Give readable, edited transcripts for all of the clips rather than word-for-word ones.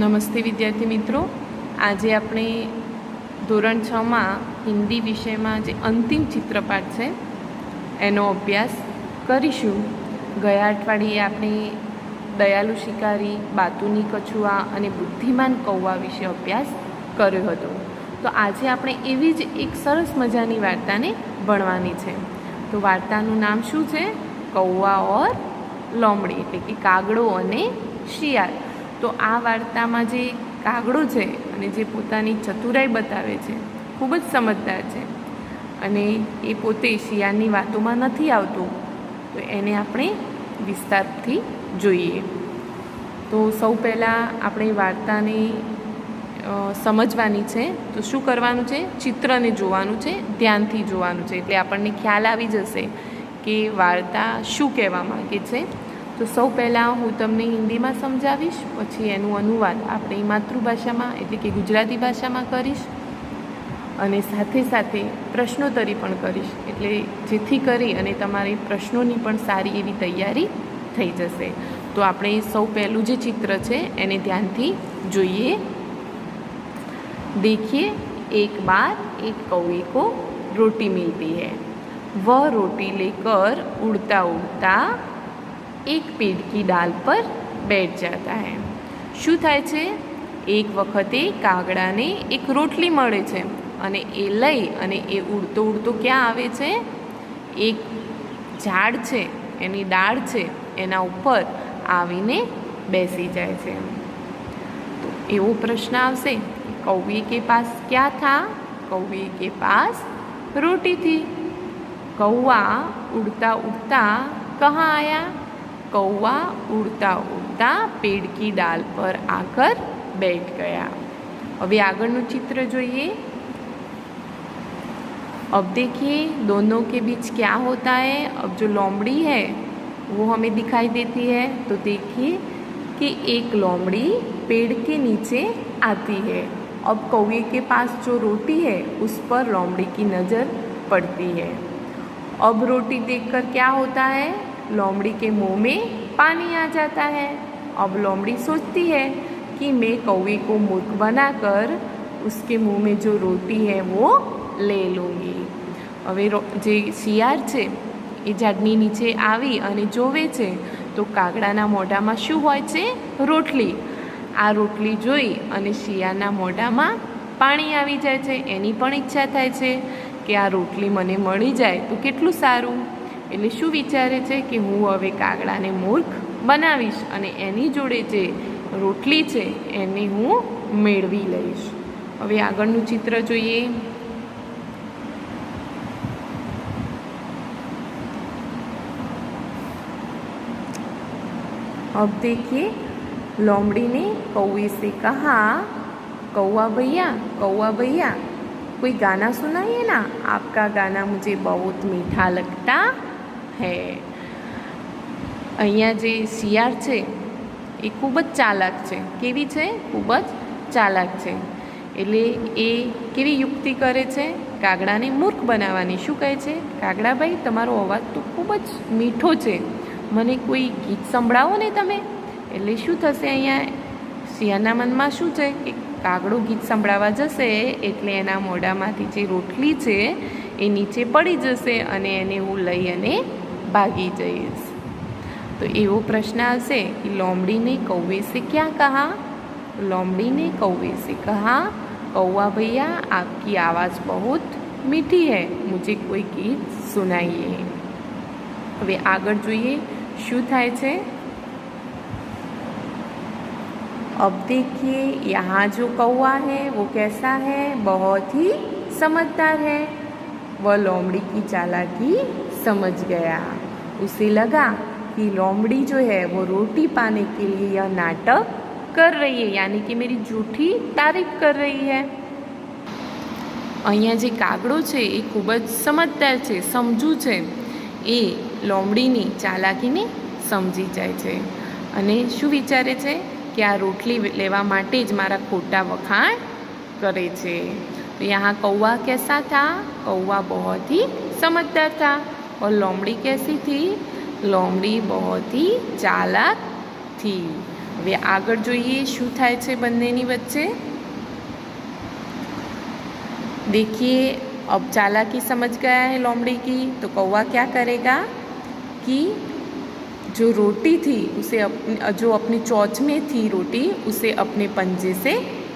નમસ્તે વિદ્યાર્થી મિત્રો, આજે આપણે ધોરણ 6માં હિન્દી વિષયમાં જે અંતિમ ચિત્રપાઠ છે એનો અભ્યાસ કરીશું. ગયા અઠવાડિયે આપણે દયાલુ શિકારી, બાતુની કછુઆ અને બુદ્ધિમાન કૌવા વિશે અભ્યાસ કર્યો હતો. તો આજે આપણે એવી જ એક સરસ મજાની વાર્તાને ભણવાની છે. તો વાર્તાનું નામ શું છે? કૌવા ઓર લોમડી, એટલે કે કાગડો અને શિયાળ. તો આ વાર્તામાં જે કાગડો છે અને જે પોતાની ચતુરાઈ બતાવે છે, ખૂબ જ સમજદાર છે અને એ પોતે શિયાળની વાતોમાં નથી આવતો, તો એને આપણે વિસ્તારથી જોઈએ. તો સૌ પહેલાં આપણે વાર્તાને સમજવાની છે. તો શું કરવાનું છે? ચિત્રને જોવાનું છે, ધ્યાનથી જોવાનું છે, એટલે આપણને ખ્યાલ આવી જશે કે વાર્તા શું કહેવા માગે છે. તો સૌ પહેલાં હું તમને હિન્દીમાં સમજાવીશ, પછી એનું અનુવાદ આપણી માતૃભાષામાં એટલે કે ગુજરાતી ભાષામાં કરીશ અને સાથે સાથે પ્રશ્નોત્તરી પણ કરીશ, એટલે જેથી કરી અને તમારી પ્રશ્નોની પણ સારી એવી તૈયારી થઈ જશે. તો આપણે સૌ પહેલું જે ચિત્ર છે એને ધ્યાનથી જોઈએ. देखिए, एक बार एक कौवे को रोटी मिलती है. वह रोटी लेकर उड़ता उड़ता एक पेड़ की डाल पर बैठ जाता है. શું થાય છે? એક વખતે કાગડાને એક રોટલી મળે છે અને એ લઈ અને એ ઉડતો ઉડતો ક્યાં આવે છે? એક ઝાડ છે, એની ડાળ છે, એના ઉપર આવીને બેસી જાય છે. તો એવો પ્રશ્ન આવશે, कौवे के पास क्या था? कौवे के पास रोटी थी. कौवा उड़ता उड़ता कहाँ आया? कौवा उड़ता उड़ता पेड़ की डाल पर आकर बैठ गया. अभी આગળનું चित्र જોઈએ. अब देखिए दोनों के बीच क्या होता है. अब जो लोमड़ी है वो हमें दिखाई देती है. तो देखिए कि एक लोमड़ी पेड़ के नीचे आती है. अब कौवे के पास जो रोटी है उस पर लोमड़ी की नज़र पड़ती है. अब रोटी देखकर क्या होता है? लोमड़ी के मुंह में पानी आ जाता है. अब लोमड़ी सोचती है कि मैं कौवे को मूर्ख बनाकर उसके मुंह में जो रोटी है वो ले लूँगी. હવે જે શિયાળ છે એ ઝાડની નીચે આવી અને જોવે છે તો કાગડાના મોઢામાં શું હોય છે? રોટલી. આ રોટલી જોઈ અને શિયાળના મોઢામાં પાણી આવી જાય છે. એની પણ ઈચ્છા થાય છે કે આ રોટલી મને મળી જાય તો કેટલું સારું. એટલે શું વિચારે છે કે હું હવે કાગડાને મૂર્ખ બનાવીશ અને એની જોડે જે રોટલી છે એને હું મેળવી લઈશ. હવે આગળનું ચિત્ર જોઈએ. अब देखिए, लोमड़ी ने कौवे से कहा, कौवा भैया कोई गाना सुनाइए ना, आपका गाना मुझे बहुत मीठा लगता है. અહીંયા જે શિયાળ છે એ ખૂબ જ ચાલાક છે. કેવી છે? ખૂબ જ ચાલાક છે. એટલે એ કેવી યુક્તિ કરે છે? કાગડાને મૂર્ખ બનાવવાની. શું કહે છે? કાગડાભાઈ, તમારો અવાજ તો ખૂબ જ મીઠો છે, મને કોઈ ગીત સંભળાવો ને તમે. એટલે શું થશે? અહીંયા શિયાળના મનમાં શું છે કે કાગડો ગીત સંભળાવવા જશે એટલે એના મોઢામાંથી જે રોટલી છે એ નીચે પડી જશે અને એને હું લઈ અને ભાગી જઈશ. તો એવો પ્રશ્ન આવશે કે लोमड़ी ने कौवे से क्या कहा? लोमड़ी ने कौवे से कहा, कौवा भैया आपकी आवाज़ बहुत मीठी है, मुझे कोई गीत सुनाइए. હવે આગળ જોઈએ શું થાય છે. अब देखिए, यहाँ जो कौवा है वो कैसा है? बहुत ही समझदार है. वह लोमड़ी की चालाकी समझ गया. उसे लगा कि लोमड़ी जो है वो रोटी पाने के लिए यह नाटक कर रही है, यानी कि मेरी झूठी तारीफ कर रही है. અહીંયા જે કાગડો છે એ ખૂબ જ સમજદાર છે, સમજુ છે. એ લોમડીની ચાલાકીને સમજી જાય છે અને શું વિચારે છે કે આ રોટલી લેવા માટે જ મારા ખોટા વખાણ કરે છે. તો यहाँ कौवा कैसा था? कौवा बहुत ही समझदार था. और लोमड़ी कैसी थी? लोमड़ी बहुत ही चालाक थी. હવે આગળ જોઈએ શું થાય છે બંનેની વચ્ચે। देखिए अब चालाकी समझ गया है लोमड़ी की, तो कौवा क्या करेगा कि जो रोटी थी उसे जो अपनी चोंच में थी रोटी उसे अपने पंजे से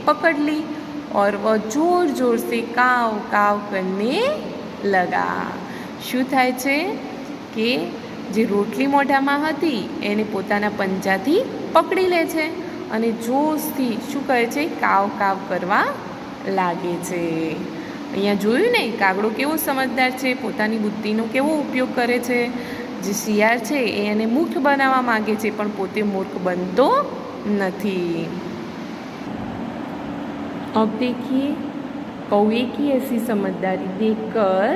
पकड़ ली और वह जोर जोर से काव काव करने लगा। શું થાય છે કે જે રોટલી મોઢામાં હતી એને પોતાના પંજાથી પકડી લે છે અને જોશથી શું કરે છે, કાવ કાવ કરવા લાગે છે। અહીંયા જોયું ને, કાગડો કેવો સમજદાર છે, પોતાની બુદ્ધિનો કેવો ઉપયોગ કરે છે। જે શિયાળ છે એ એને મૂર્ખ બનાવવા માગે છે પણ પોતે મૂર્ખ બનતો નથી। अब देखिए कौवे की ऐसी समझदारी देखकर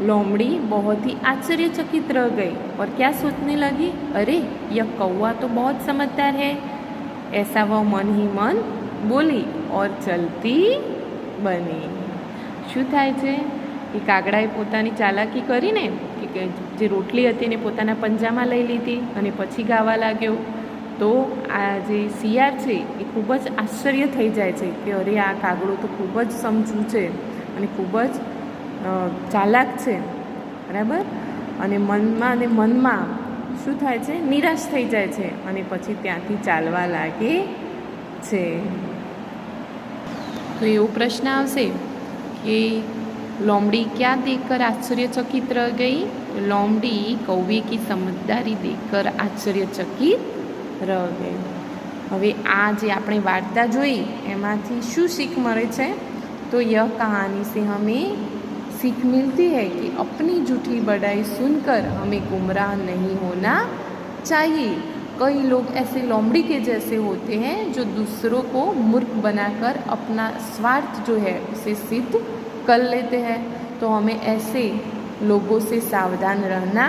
लोमड़ी बहुत ही आश्चर्यचकित रह गई और क्या सोचने लगी, अरे यह कौवा तो बहुत समझदार है। ऐसा वह मन ही मन बोली और चलती बनी। શું થાય છે કે કાગડાએ પોતાની ચાલાકી કરીને કે જે રોટલી હતી એને પોતાના પંજામાં લઈ લીધી અને પછી ગાવા લાગ્યો। તો આ જે શિયાળ છે એ ખૂબ જ આશ્ચર્ય થઈ જાય છે કે અરે આ કાગડો તો ખૂબ જ સમજુ છે અને ખૂબ જ ચાલાક છે, બરાબર। અને મનમાં શું થાય છે, નિરાશ થઈ જાય છે અને પછી ત્યાંથી ચાલવા લાગે છે। તો એવો પ્રશ્ન આવશે कि लोमड़ी क्या देखकर आश्चर्यचकित रह गई। लोमड़ी कौवे की समझदारी देखकर आश्चर्यचकित रह गई। હવે આ જે આપણે વાર્તા જોઈ એમાંથી શું सीख મળે છે, तो यह कहानी से हमें सीख मिलती है कि अपनी झूठी बड़ाई सुनकर हमें गुमराह नहीं होना चाहिए। कई लोग ऐसे लोमड़ी के जैसे होते हैं जो दूसरों को मूर्ख बनाकर अपना स्वार्थ जो है उसे सिद्ध कर लेते हैं। तो हमें ऐसे लोगों से सावधान रहना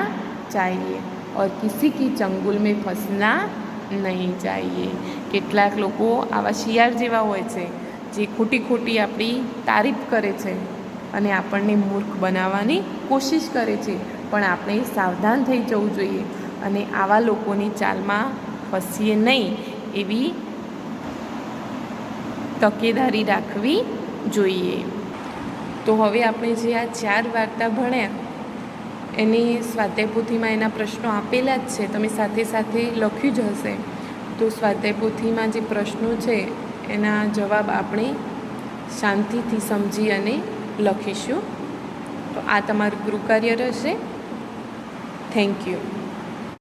चाहिए और किसी की चंगुल में फंसना नहीं चाहिए। કેટલાક લોકો આવા શિયાળ જેવા હોય છે જે ખોટી ખોટી આપણી તારીફ કરે છે અને આપણને મૂર્ખ બનાવવાની કોશિશ કરે છે, પણ આપણે સાવધાન થઈ જવું જોઈએ અને આવા લોકોની ચાલમાં ફસીએ નહીં એવી તકેદારી રાખવી જોઈએ। તો હવે આપણે જે આ 4 વાર્તા ભણ્યા એની સ્વાધ્યાય પોથીમાં એના પ્રશ્નો આપેલા જ છે, તમે સાથે સાથે લખ્યું જ હશે। તો સ્વાધ્યાય પોથીમાં જે પ્રશ્નો છે એના જવાબ આપણે શાંતિથી સમજી અને લખીશું। તો આ તમારું ગૃહકાર્ય રહેશે। Thank you.